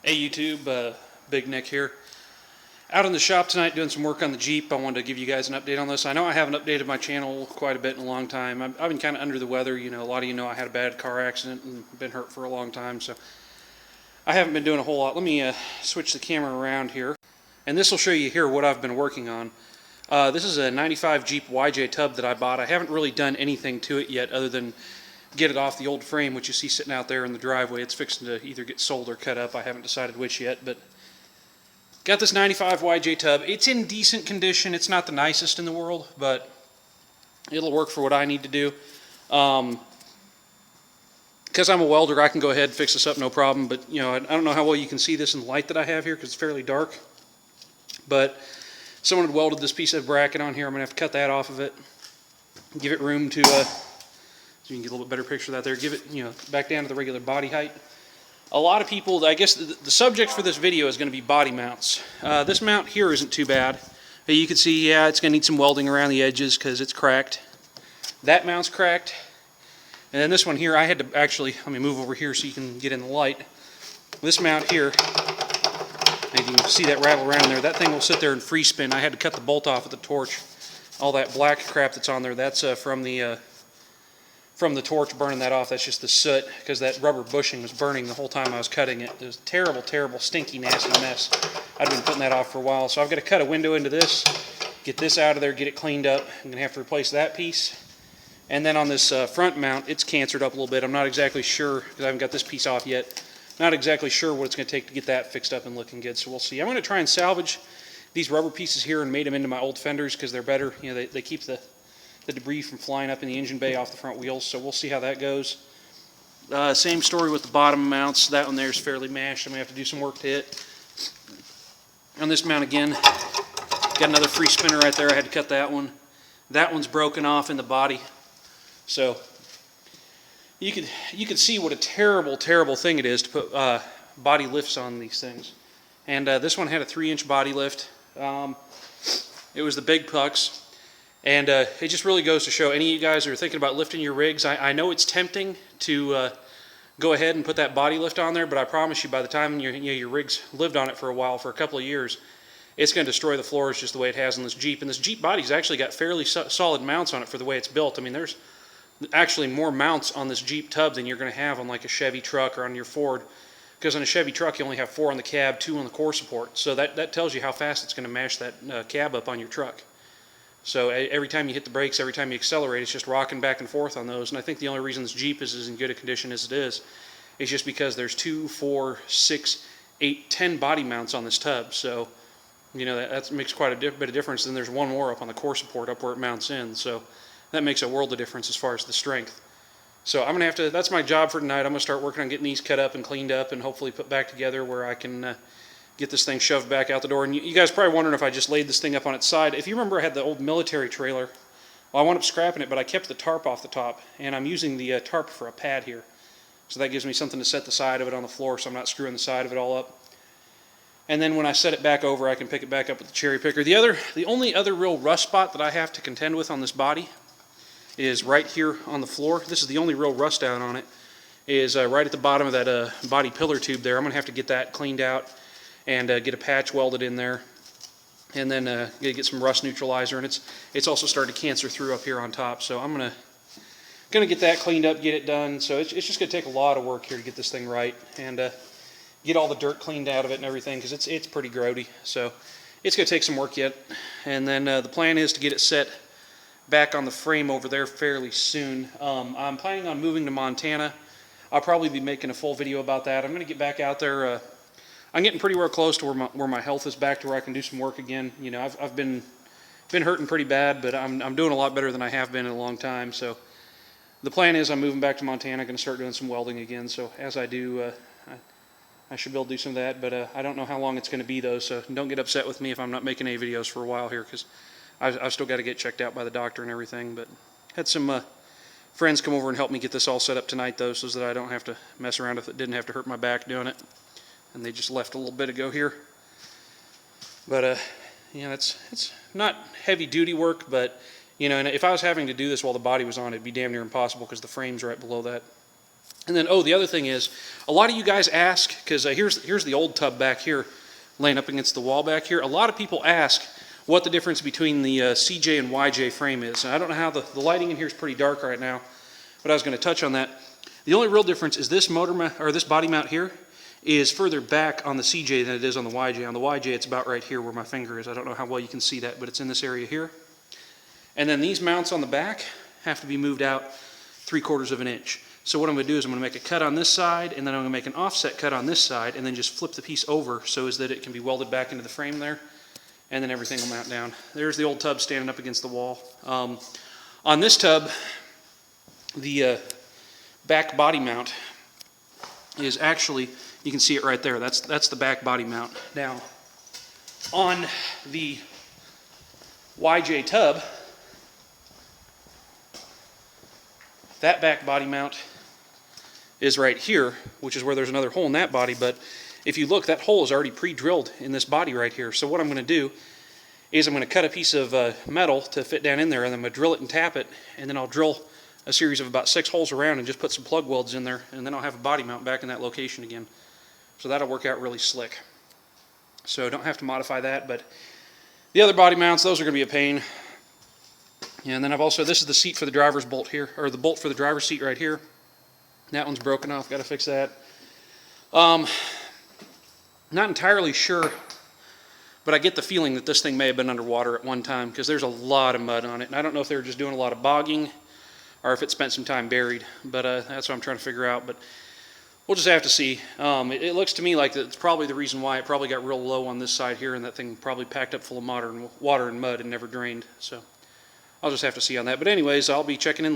Hey YouTube, Big Nick here. Out in the shop tonight doing some work on the Jeep. I wanted to give you guys an update on this. I know I haven't updated my channel quite a bit in a long time. I've been kind of under the weather. You know, a lot of you know I had a bad car accident and been hurt for a long time, so I haven't been doing a whole lot. Let me switch the camera around here, and this will show you here what I've been working on. This is a 95 Jeep YJ tub that I bought. I haven't really done anything to it yet other than get it off the old frame, which you see sitting out there in the driveway. It's fixing to either get sold or cut up. I haven't decided which yet, but got this 95 YJ tub. It's in decent condition. It's not the nicest in the world, but it'll work for what I need to do. Because I'm a welder, I can go ahead and fix this up, no problem. But you know, I don't know how well you can see this in the light that I have here because it's fairly dark. But someone had welded this piece of bracket on here. I'm gonna have to cut that off of it, give it room to so you can get a little bit better picture of that there. Give it, you know, back down to the regular body height. A lot of people, I guess the subject for this video is going to be body mounts. This mount here isn't too bad. You can see, yeah, it's going to need some welding around the edges because it's cracked. That mount's cracked. And then this one here, I had to actually, let me move over here so you can get in the light. This mount here, you can see that rattle around there. That thing will sit there and free spin. I had to cut the bolt off with the torch. All that black crap that's on there, that's from the torch burning that off. That's just the soot because that rubber bushing was burning the whole time I was cutting it. It was a terrible, terrible, stinky, nasty mess. I'd been putting that off for a while. So I've got to cut a window into this, get this out of there, get it cleaned up. I'm going to have to replace that piece. And then on this front mount, it's cancered up a little bit. I'm not exactly sure because I haven't got this piece off yet. Not exactly sure what it's going to take to get that fixed up and looking good. So we'll see. I'm going to try and salvage these rubber pieces here and made them into my old fenders because they're better. You know, they keep the debris from flying up in the engine bay off the front wheels, so we'll see how that goes. Same story with the bottom mounts. That one there is fairly mashed. I'm going to have to do some work to it. On this mount again, got another free spinner right there. I had to cut that one. That one's broken off in the body. So you could see what a terrible, terrible thing it is to put body lifts on these things. And this one had a 3-inch body lift. It was the Big Pucks. And it just really goes to show any of you guys who are thinking about lifting your rigs, I know it's tempting to go ahead and put that body lift on there, but I promise you by the time your rig's lived on it for a while, for a couple of years, it's going to destroy the floors just the way it has in this Jeep. And this Jeep body's actually got fairly solid mounts on it for the way it's built. I mean, there's actually more mounts on this Jeep tub than you're going to have on like a Chevy truck or on your Ford. Because on a Chevy truck, you only have 4 on the cab, 2 on the core support. So that tells you how fast it's going to mash that cab up on your truck. So every time you hit the brakes, every time you accelerate, it's just rocking back and forth on those. And I think the only reason this Jeep is as in good a condition as it is just because there's 2, 4, 6, 8, 10 body mounts on this tub. So, you know, that makes quite a bit of difference. Then there's one more up on the core support up where it mounts in. So that makes a world of difference as far as the strength. So I'm going to have to, that's my job for tonight. I'm going to start working on getting these cut up and cleaned up and hopefully put back together where I can get this thing shoved back out the door. And you guys are probably wondering if I just laid this thing up on its side. If you remember, I had the old military trailer. Well, I wound up scrapping it, but I kept the tarp off the top, and I'm using the tarp for a pad here. So that gives me something to set the side of it on the floor so I'm not screwing the side of it all up. And then when I set it back over, I can pick it back up with the cherry picker. The only other real rust spot that I have to contend with on this body is right here on the floor. This is the only real rust down on it, is right at the bottom of that body pillar tube there. I'm going to have to get that cleaned out and get a patch welded in there, and then get some rust neutralizer. And it's also started to cancer through up here on top. So I'm gonna get that cleaned up, get it done. So it's just gonna take a lot of work here to get this thing right and get all the dirt cleaned out of it and everything because it's pretty grody. So it's gonna take some work yet. And then the plan is to get it set back on the frame over there fairly soon. I'm planning on moving to Montana. I'll probably be making a full video about that. I'm gonna get back out there. I'm getting pretty well close to where my health is back to where I can do some work again. You know, I've been hurting pretty bad, but I'm doing a lot better than I have been in a long time. So the plan is I'm moving back to Montana. I'm going to start doing some welding again. So as I do, I should be able to do some of that. But I don't know how long it's going to be though. So don't get upset with me if I'm not making any videos for a while here because I've still got to get checked out by the doctor and everything. But had some friends come over and help me get this all set up tonight though, so that I don't have to mess around with it. Didn't have to hurt my back doing it. And they just left a little bit ago here. But yeah, it's not heavy duty work, but you know, and if I was having to do this while the body was on, it'd be damn near impossible because the frame's right below that And then, oh, the other thing is, a lot of you guys ask, because here's the old tub back here, laying up against the wall back here. A lot of people ask what the difference between the CJ and YJ frame is. And I don't know how the lighting in here is pretty dark right now, but I was going to touch on that. The only real difference is this this body mount here is further back on the CJ than it is on the YJ. On the YJ, it's about right here where my finger is. I don't know how well you can see that, but it's in this area here. And then these mounts on the back have to be moved out 3/4 of an inch. So what I'm going to do is I'm going to make a cut on this side, and then I'm going to make an offset cut on this side, and then just flip the piece over so as that it can be welded back into the frame there, and then everything will mount down. There's the old tub standing up against the wall. On this tub, the back body mount is actually, you can see it right there. That's the back body mount. Now, on the YJ tub, that back body mount is right here, which is where there's another hole in that body, but if you look, that hole is already pre-drilled in this body right here. So what I'm going to do is I'm going to cut a piece of metal to fit down in there, and then I'm going to drill it and tap it, and then I'll drill a series of about 6 holes around and just put some plug welds in there, and then I'll have a body mount back in that location again. So that'll work out really slick. So don't have to modify that, but the other body mounts, those are going to be a pain. And then I've also, this is the seat for the driver's bolt here, or the bolt for the driver's seat right here. That one's broken off, got to fix that. Not entirely sure, but I get the feeling that this thing may have been underwater at one time because there's a lot of mud on it. And I don't know if they were just doing a lot of bogging or if it spent some time buried, but that's what I'm trying to figure out. But we'll just have to see. It looks to me like it's probably the reason why it probably got real low on this side here, and that thing probably packed up full of water and mud and never drained. So I'll just have to see on that. But anyways, I'll be checking in